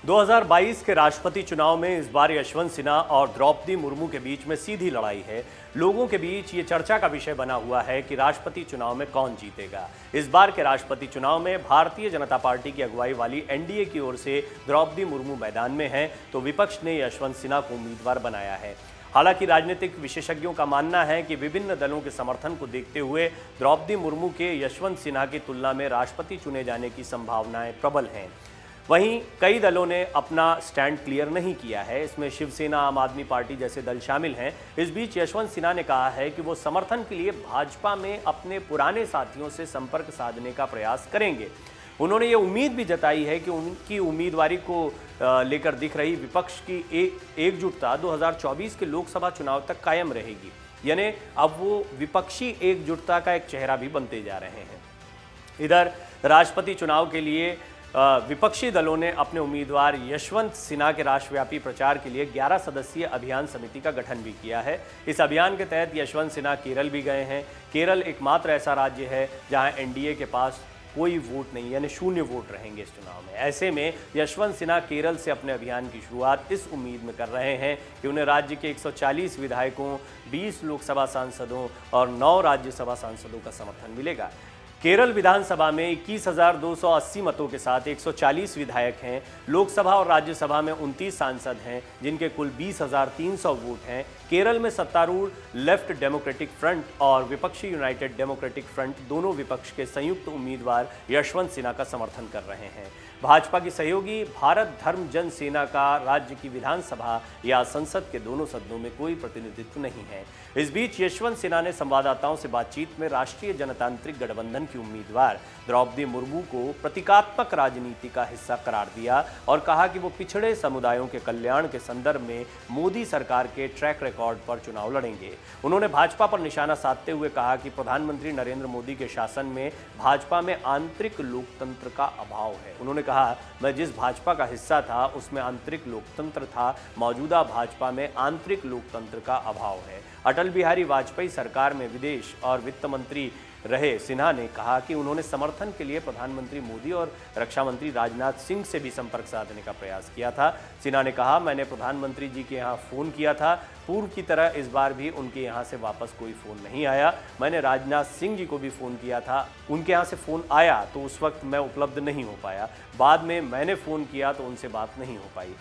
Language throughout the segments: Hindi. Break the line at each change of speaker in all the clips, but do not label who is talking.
2022 के राष्ट्रपति चुनाव में इस बार यशवंत सिन्हा और द्रौपदी मुर्मू के बीच में सीधी लड़ाई है। लोगों के बीच ये चर्चा का विषय बना हुआ है कि राष्ट्रपति चुनाव में कौन जीतेगा। इस बार के राष्ट्रपति चुनाव में भारतीय जनता पार्टी की अगुवाई वाली एनडीए की ओर से द्रौपदी मुर्मू मैदान में हैं, तो विपक्ष ने यशवंत सिन्हा को उम्मीदवार बनाया है। हालांकि राजनीतिक विशेषज्ञों का मानना है कि विभिन्न दलों के समर्थन को देखते हुए द्रौपदी मुर्मू के यशवंत सिन्हा की तुलना में राष्ट्रपति चुने जाने की संभावनाएं प्रबल हैं। वहीं कई दलों ने अपना स्टैंड क्लियर नहीं किया है। इसमें शिवसेना, आम आदमी पार्टी जैसे दल शामिल हैं। इस बीच यशवंत सिन्हा ने कहा है कि वो समर्थन के लिए भाजपा में अपने पुराने साथियों से संपर्क साधने का प्रयास करेंगे। उन्होंने ये उम्मीद भी जताई है कि उनकी उम्मीदवारी को लेकर दिख रही विपक्ष की एकजुटता 2024 के लोकसभा चुनाव तक कायम रहेगी। यानी अब वो विपक्षी एकजुटता का एक चेहरा भी बनते जा रहे हैं। इधर राष्ट्रपति चुनाव के लिए विपक्षी दलों ने अपने उम्मीदवार यशवंत सिन्हा के राष्ट्रव्यापी प्रचार के लिए 11 सदस्यीय अभियान समिति का गठन भी किया है। इस अभियान के तहत यशवंत सिन्हा केरल भी गए हैं। केरल एकमात्र ऐसा राज्य है जहां एनडीए के पास कोई वोट नहीं, यानी शून्य वोट रहेंगे इस चुनाव में। ऐसे में यशवंत सिन्हा केरल से अपने अभियान की शुरुआत इस उम्मीद में कर रहे हैं कि उन्हें राज्य के 140 विधायकों, 20 लोकसभा सांसदों और 9 राज्यसभा सांसदों का समर्थन मिलेगा। केरल विधानसभा में 21,280 मतों के साथ 140 विधायक हैं। लोकसभा और राज्यसभा में 29 सांसद हैं, जिनके कुल 20,300 वोट हैं। केरल में सत्तारूढ़ लेफ्ट डेमोक्रेटिक फ्रंट और विपक्षी यूनाइटेड डेमोक्रेटिक फ्रंट दोनों विपक्ष के संयुक्त उम्मीदवार यशवंत सिन्हा का समर्थन कर रहे हैं। भाजपा की सहयोगी भारत धर्म जन सेना का राज्य की विधानसभा या संसद के दोनों सदनों में कोई प्रतिनिधित्व नहीं है। इस बीच यशवंत सिन्हा ने संवाददाताओं से बातचीत में राष्ट्रीय जनतांत्रिक गठबंधन की उम्मीदवार द्रौपदी मुर्मू को प्रतीकात्मक राजनीति का हिस्सा करार दिया और कहा कि वो पिछड़े समुदायों के कल्याण के संदर्भ में मोदी सरकार के ट्रैक रिकॉर्ड पर चुनाव लड़ेंगे। उन्होंने भाजपा पर निशाना साधते हुए कहा कि प्रधानमंत्री नरेंद्र मोदी के शासन में भाजपा में आंतरिक लोकतंत्र का अभाव है। उन्होंने कहा, मैं जिस भाजपा का हिस्सा था उसमें आंतरिक लोकतंत्र था, मौजूदा भाजपा में आंतरिक लोकतंत्र का अभाव है। अटल बिहारी वाजपेयी सरकार में विदेश और वित्त मंत्री रहे सिन्हा ने कहा कि उन्होंने समर्थन के लिए प्रधानमंत्री मोदी और रक्षा मंत्री राजनाथ सिंह से भी संपर्क साधने का प्रयास किया था। सिन्हा ने कहा, मैंने प्रधानमंत्री जी के यहाँ फ़ोन किया था। पूर्व की तरह इस बार भी उनके यहाँ से वापस कोई फ़ोन नहीं आया। मैंने राजनाथ सिंह जी को भी फ़ोन किया था, उनके यहाँ से फ़ोन आया तो उस वक्त मैं उपलब्ध नहीं हो पाया। बाद में मैंने फ़ोन किया तो उनसे बात नहीं हो पाई।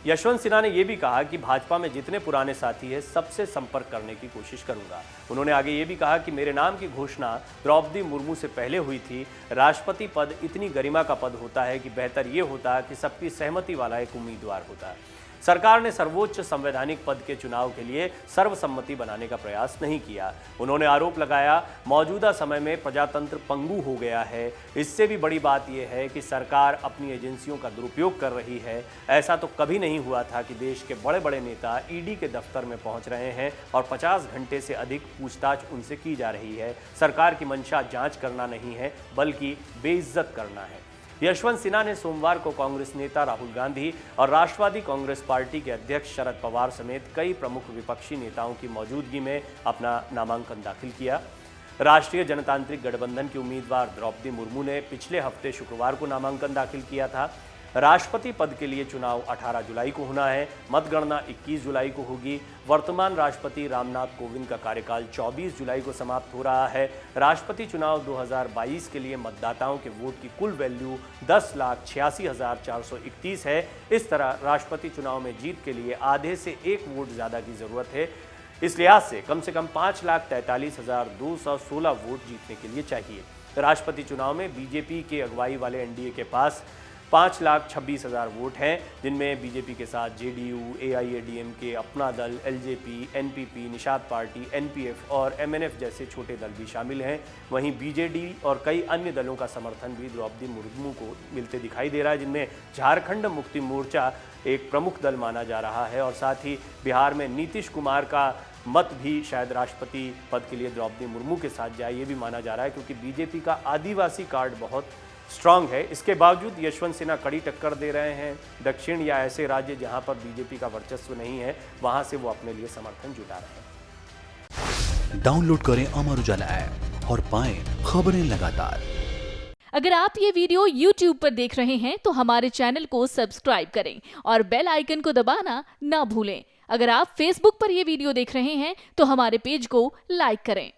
यशवंत सिन्हा ने यह भी कहा कि भाजपा में जितने पुराने साथी हैं सबसे संपर्क करने की कोशिश करूंगा। उन्होंने आगे ये भी कहा कि मेरे नाम की घोषणा द्रौपदी मुर्मू से पहले हुई थी। राष्ट्रपति पद इतनी गरिमा का पद होता है कि बेहतर ये होता कि सबकी सहमति वाला एक उम्मीदवार होता। सरकार ने सर्वोच्च संवैधानिक पद के चुनाव के लिए सर्वसम्मति बनाने का प्रयास नहीं किया। उन्होंने आरोप लगाया, मौजूदा समय में प्रजातंत्र पंगु हो गया है। इससे भी बड़ी बात यह है कि सरकार अपनी एजेंसियों का दुरुपयोग कर रही है। ऐसा तो कभी नहीं हुआ था कि देश के बड़े बड़े नेता ईडी के दफ्तर में पहुंच रहे हैं और 50 घंटे से अधिक पूछताछ उनसे की जा रही है। सरकार की मंशा जांच करना नहीं है, बल्कि बेइज्जत करना है। यशवंत सिन्हा ने सोमवार को कांग्रेस नेता राहुल गांधी और राष्ट्रवादी कांग्रेस पार्टी के अध्यक्ष शरद पवार समेत कई प्रमुख विपक्षी नेताओं की मौजूदगी में अपना नामांकन दाखिल किया। राष्ट्रीय जनतांत्रिक गठबंधन की उम्मीदवार द्रौपदी मुर्मू ने पिछले हफ्ते शुक्रवार को नामांकन दाखिल किया था। राष्ट्रपति पद के लिए चुनाव 18 जुलाई को होना है। मतगणना 21 जुलाई को होगी। वर्तमान राष्ट्रपति रामनाथ कोविंद का कार्यकाल 24 जुलाई को समाप्त हो रहा है। राष्ट्रपति चुनाव 2022 के लिए मतदाताओं के वोट की कुल वैल्यू 10,86,431 है। इस तरह राष्ट्रपति चुनाव में जीत के लिए आधे से एक वोट ज़्यादा की ज़रूरत है। इस लिहाज से कम 5,43,216 वोट जीतने के लिए चाहिए। राष्ट्रपति चुनाव में बीजेपी के अगुवाई वाले एनडीए के पास 5,26,000 वोट हैं, जिनमें बीजेपी के साथ जेडीयू, एआईएडीएमके, अपना दल, LJP, NPP, Nishad party, NPF और एमएनएफ जैसे छोटे दल भी शामिल हैं। वहीं बीजेडी और कई अन्य दलों का समर्थन भी द्रौपदी मुर्मू को मिलते दिखाई दे रहा है, जिनमें झारखंड मुक्ति मोर्चा एक प्रमुख दल माना जा रहा है और साथ ही बिहार में नीतीश कुमार का मत भी शायद राष्ट्रपति पद के लिए द्रौपदी मुर्मू के साथ जाए, ये भी माना जा रहा है, क्योंकि बीजेपी का आदिवासी कार्ड बहुत स्ट्रांग है। इसके बावजूद यशवंत सिन्हा कड़ी टक्कर दे रहे हैं। दक्षिण या ऐसे राज्य जहां पर बीजेपी का वर्चस्व नहीं है, वहां से वो अपने लिए समर्थन जुटा रहे हैं।
डाउनलोड करें अमर उजाला ऐप और पाएं खबरें लगातार। अगर आप ये वीडियो YouTube पर देख रहे हैं तो हमारे चैनल को सब्सक्राइब करें और बेल आइकन को दबाना ना भूलें। अगर आप Facebook पर ये वीडियो देख रहे हैं तो हमारे पेज को लाइक करें।